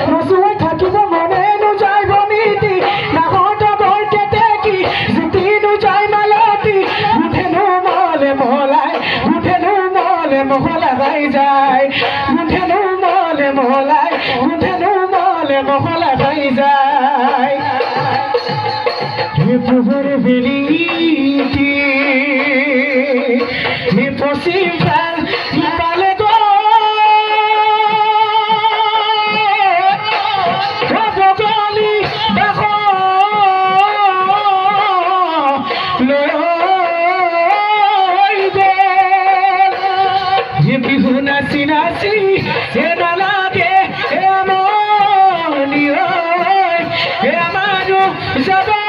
নচুৱাই থাকিব মনে নোযায় বনীতি নাহত বৰকে দেখি জিতি নোযায় মালতি উঠেনো মলে মহলাই যায় উঠেনো মলে মহলা গাই যায় প্রভুর বেলিটি পশ্চিম প্রাণ পালে গো বগলি দেখো বিহু নাচি নাচি সে নালাগে এ মানুষ যাব